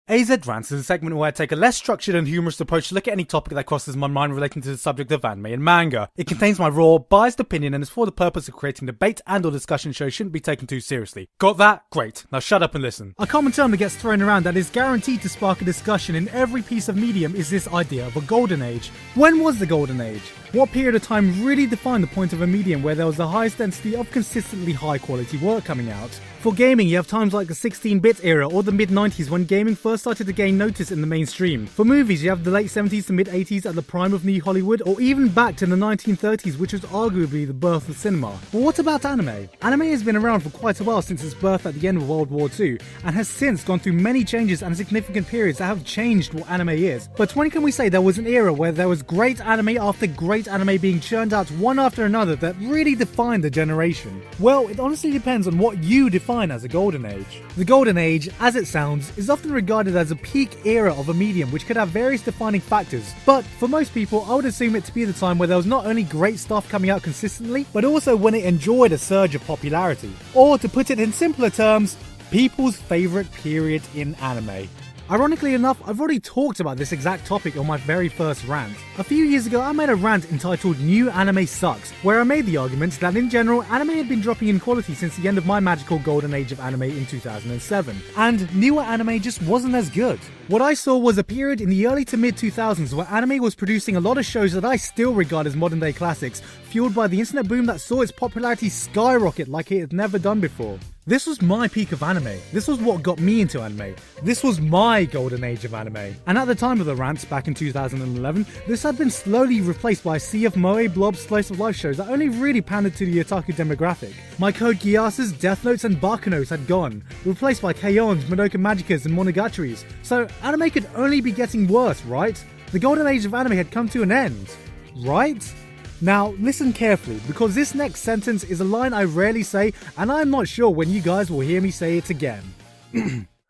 AZ Rant is a segment where I take a less structured and humorous approach to look at any topic that crosses my mind relating to the subject of anime and manga. It contains my raw, biased opinion and is for the purpose of creating debate and or discussion shows shouldn't be taken too seriously. Got that? Great. Now shut up and listen. A common term that gets thrown around that is guaranteed to spark a discussion in every piece of medium is this idea of a golden age. When was the golden age? What period of time really defined the point of a medium where there was the highest density of consistently high quality work coming out? For gaming, you have times like the 16-bit era or the mid-90s when gaming first started to gain notice in the mainstream. For movies, you have the late 70s to mid-80s at the prime of New Hollywood, or even back to the 1930s, which was arguably the birth of cinema. But what about anime? Anime has been around for quite a while since its birth at the end of World War II, and has since gone through many changes and significant periods that have changed what anime is. But when can we say there was an era where there was great anime after great anime being churned out one after another that really defined the generation? Well, it honestly depends on what you define as a golden age. The golden age, as it sounds, is often regarded as a peak era of a medium which could have various defining factors, but for most people I would assume it to be the time where there was not only great stuff coming out consistently, but also when it enjoyed a surge of popularity. Or to put it in simpler terms, people's favourite period in anime. Ironically enough, I've already talked about this exact topic on my very first rant. A few years ago I made a rant entitled New Anime Sucks, where I made the argument that in general anime had been dropping in quality since the end of my magical golden age of anime in 2007, and newer anime just wasn't as good. What I saw was a period in the early to mid 2000s where anime was producing a lot of shows that I still regard as modern day classics, fueled by the internet boom that saw its popularity skyrocket like it had never done before. This was my peak of anime. This was what got me into anime. This was my golden age of anime. And at the time of the rants back in 2011, this had been slowly replaced by a sea of moe, blob, slice of life shows that only really pandered to the otaku demographic. My Code Geass's, Death Notes and Bakunos had gone, replaced by K-ons!, Madoka Magicas and Monogatari's. So anime could only be getting worse, right? The golden age of anime had come to an end, right? Now, listen carefully, because this next sentence is a line I rarely say, and I'm not sure when you guys will hear me say it again.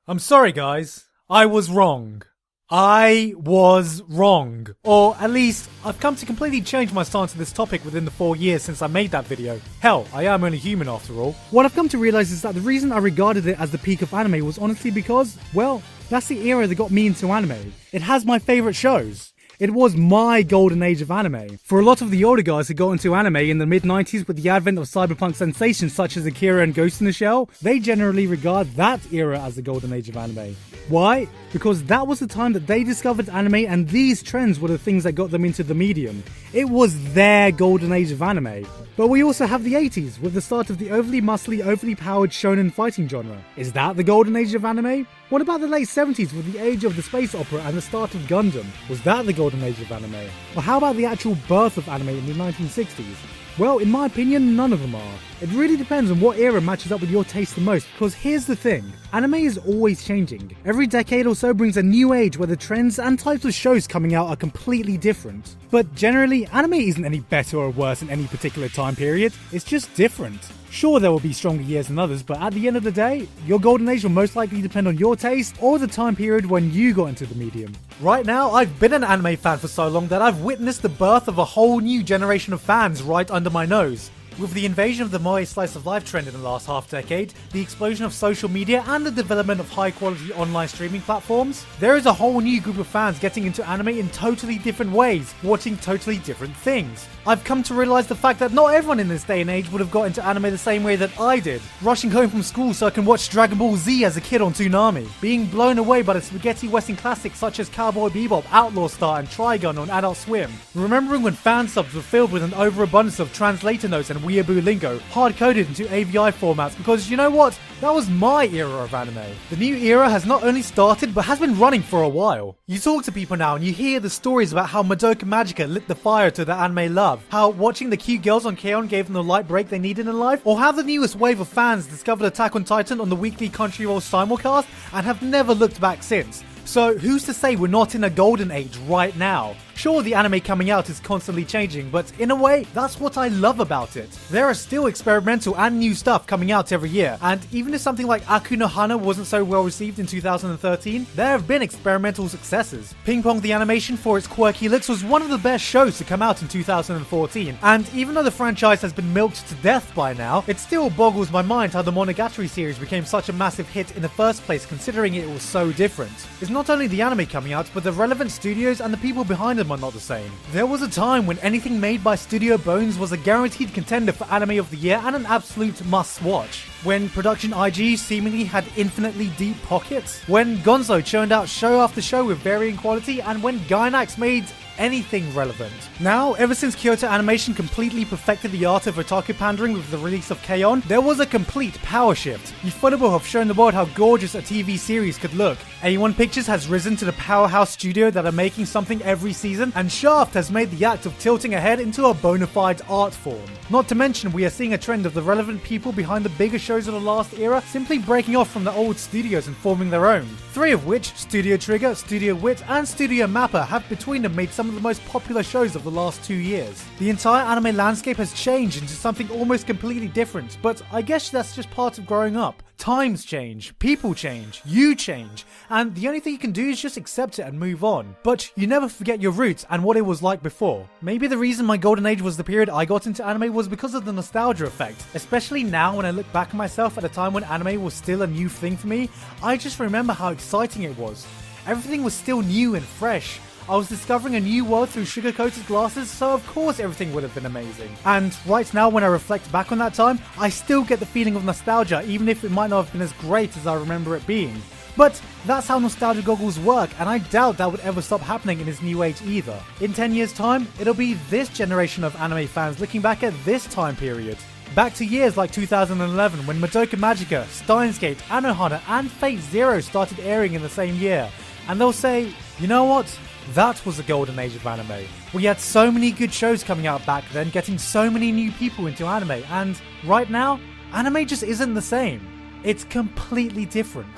I'm sorry guys, I was wrong. I was wrong. Or at least, I've come to completely change my stance on this topic within the 4 years since I made that video. Hell, I am only human after all. What I've come to realise is that the reason I regarded it as the peak of anime was honestly because, well, that's the era that got me into anime. It has my favourite shows. It was my golden age of anime. For a lot of the older guys who got into anime in the mid-90s with the advent of cyberpunk sensations such as Akira and Ghost in the Shell, they generally regard that era as the golden age of anime. Why? Because that was the time that they discovered anime, and these trends were the things that got them into the medium. It was their golden age of anime. But we also have the 80s, with the start of the overly muscly, overly powered shonen fighting genre. Is that the golden age of anime? What about the late 70s with the age of the space opera and the start of Gundam? Was that the golden age of anime? Or how about the actual birth of anime in the 1960s? Well, in my opinion, none of them are. It really depends on what era matches up with your taste the most, because here's the thing, anime is always changing. Every decade or so brings a new age where the trends and types of shows coming out are completely different. But generally, anime isn't any better or worse in any particular time period, it's just different. Sure, there will be stronger years than others, but at the end of the day, your golden age will most likely depend on your taste or the time period when you got into the medium. Right now, I've been an anime fan for so long that I've witnessed the birth of a whole new generation of fans right under my nose. With the invasion of the moe slice of life trend in the last half decade, the explosion of social media and the development of high quality online streaming platforms, there is a whole new group of fans getting into anime in totally different ways, watching totally different things. I've come to realise the fact that not everyone in this day and age would have got into anime the same way that I did. Rushing home from school so I can watch Dragon Ball Z as a kid on Toonami. Being blown away by the spaghetti western classics such as Cowboy Bebop, Outlaw Star and Trigun on Adult Swim. Remembering when fan subs were filled with an overabundance of translator notes and weeaboo lingo, hard-coded into AVI formats, because you know what? That was my era of anime. The new era has not only started, but has been running for a while. You talk to people now and you hear the stories about how Madoka Magica lit the fire to their anime love, how watching the cute girls on K-On! Gave them the light break they needed in life, or how the newest wave of fans discovered Attack on Titan on the weekly Crunchyroll simulcast and have never looked back since. So who's to say we're not in a golden age right now? Sure, the anime coming out is constantly changing, but in a way, that's what I love about it. There are still experimental and new stuff coming out every year, and even if something like Aku no Hana wasn't so well received in 2013, there have been experimental successes. Ping Pong the Animation, for its quirky looks, was one of the best shows to come out in 2014, and even though the franchise has been milked to death by now, it still boggles my mind how the Monogatari series became such a massive hit in the first place, considering it was so different. It's not only the anime coming out, but the relevant studios and the people behind them are not the same. There was a time when anything made by Studio Bones was a guaranteed contender for Anime of the Year and an absolute must-watch. When Production IG seemingly had infinitely deep pockets. When Gonzo churned out show after show with varying quality, and when Gainax made anything relevant. Now, ever since Kyoto Animation completely perfected the art of otaku pandering with the release of K-On!, there was a complete power shift. Ufotable have shown the world how gorgeous a TV series could look. A1 Pictures has risen to the powerhouse studio that are making something every season, and Shaft has made the act of tilting ahead into a bona fide art form. Not to mention, we are seeing a trend of the relevant people behind the bigger shows of the last era simply breaking off from the old studios and forming their own. Three of which, Studio Trigger, Studio Wit, and Studio Mappa, have between them made some of the most popular shows of the last 2 years. The entire anime landscape has changed into something almost completely different, but I guess that's just part of growing up. Times change, people change, you change, and the only thing you can do is just accept it and move on. But you never forget your roots and what it was like before. Maybe the reason my golden age was the period I got into anime was because of the nostalgia effect. Especially now when I look back at myself at a time when anime was still a new thing for me, I just remember how exciting it was. Everything was still new and fresh. I was discovering a new world through sugar-coated glasses, so of course everything would have been amazing. And right now, when I reflect back on that time, I still get the feeling of nostalgia, even if it might not have been as great as I remember it being. But that's how nostalgia goggles work, and I doubt that would ever stop happening in this new age either. In 10 years' time, it'll be this generation of anime fans looking back at this time period. Back to years like 2011, when Madoka Magica, Steins Gate, Anohana, and Fate Zero started airing in the same year. And they'll say, you know what? That was the golden age of anime. We had so many good shows coming out back then, getting so many new people into anime, and right now, anime just isn't the same. It's completely different.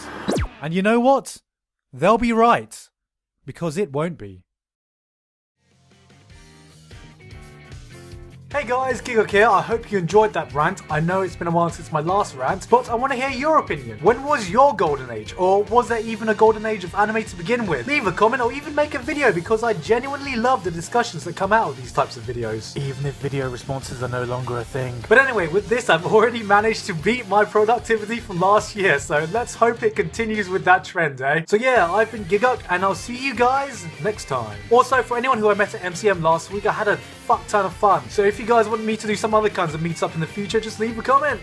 And you know what? They'll be right. Because it won't be. Hey guys, Gigok here. I hope you enjoyed that rant. I know it's been a while since my last rant, but I want to hear your opinion. When was your golden age? Or was there even a golden age of anime to begin with? Leave a comment or even make a video, because I genuinely love the discussions that come out of these types of videos. Even if video responses are no longer a thing. But anyway, with this I've already managed to beat my productivity from last year, so let's hope it continues with that trend, eh? So yeah, I've been Gigok, and I'll see you guys next time. Also, for anyone who I met at MCM last week, I had a fuck ton of fun. So if you guys want me to do some other kinds of meetup in the future, just leave a comment.